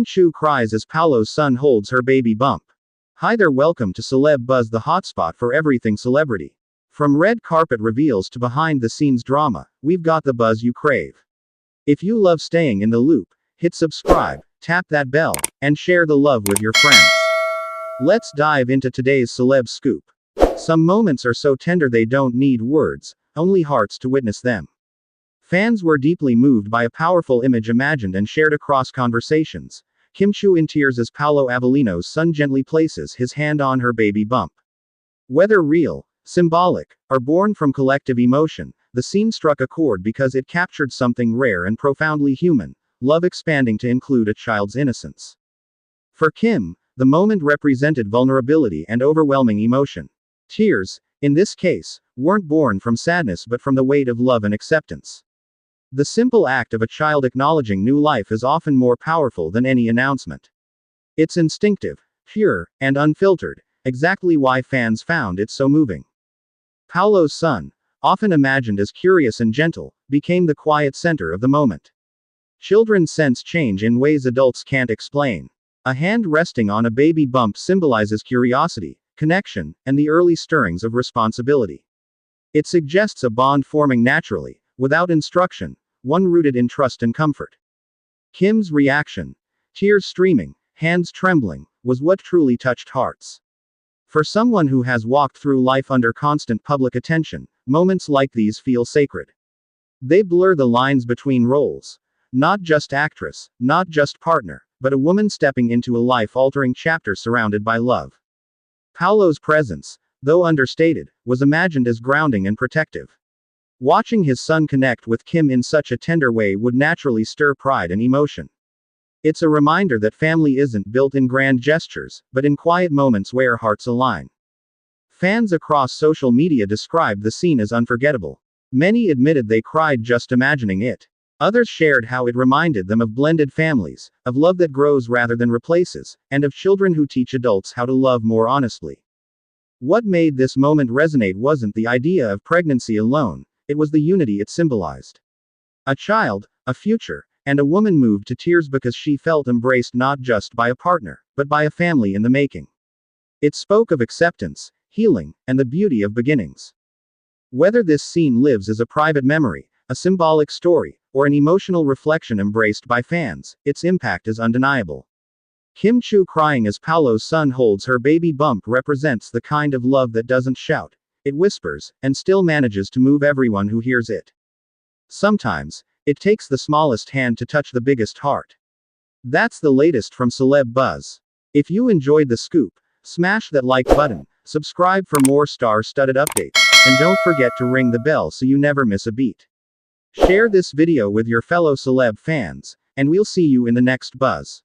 Chiu cries as Paulo's son holds her baby bump. Hi there, welcome to Celeb Buzz, the hotspot for everything celebrity. From red carpet reveals to behind the scenes drama, we've got the buzz you crave. If you love staying in the loop, hit subscribe, tap that bell, and share the love with your friends. Let's dive into today's celeb scoop. Some moments are so tender they don't need words, only hearts to witness them. Fans were deeply moved by a powerful image imagined and shared across conversations. Chiu in tears as Paulo Avelino's son gently places his hand on her baby bump. Whether real, symbolic, or born from collective emotion, the scene struck a chord because it captured something rare and profoundly human, love expanding to include a child's innocence. For Kim, the moment represented vulnerability and overwhelming emotion. Tears, in this case, weren't born from sadness but from the weight of love and acceptance. The simple act of a child acknowledging new life is often more powerful than any announcement. It's instinctive, pure, and unfiltered, exactly why fans found it so moving. Paulo's son, often imagined as curious and gentle, became the quiet center of the moment. Children sense change in ways adults can't explain. A hand resting on a baby bump symbolizes curiosity, connection, and the early stirrings of responsibility. It suggests a bond forming naturally, without instruction, one rooted in trust and comfort. Kim's reaction, tears streaming, hands trembling, was what truly touched hearts. For someone who has walked through life under constant public attention, moments like these feel sacred. They blur the lines between roles. Not just actress, not just partner, but a woman stepping into a life-altering chapter surrounded by love. Paulo's presence, though understated, was imagined as grounding and protective. Watching his son connect with Kim in such a tender way would naturally stir pride and emotion. It's a reminder that family isn't built in grand gestures, but in quiet moments where hearts align. Fans across social media described the scene as unforgettable. Many admitted they cried just imagining it. Others shared how it reminded them of blended families, of love that grows rather than replaces, and of children who teach adults how to love more honestly. What made this moment resonate wasn't the idea of pregnancy alone. It was the unity it symbolized. A child, a future, and a woman moved to tears because she felt embraced not just by a partner, but by a family in the making. It spoke of acceptance, healing, and the beauty of beginnings. Whether this scene lives as a private memory, a symbolic story, or an emotional reflection embraced by fans, its impact is undeniable. Chiu crying as Paulo's son holds her baby bump represents the kind of love that doesn't shout. It whispers, and still manages to move everyone who hears it. Sometimes, it takes the smallest hand to touch the biggest heart. That's the latest from Celeb Buzz. If you enjoyed the scoop, smash that like button, subscribe for more star-studded updates, and don't forget to ring the bell so you never miss a beat. Share this video with your fellow celeb fans, and we'll see you in the next buzz.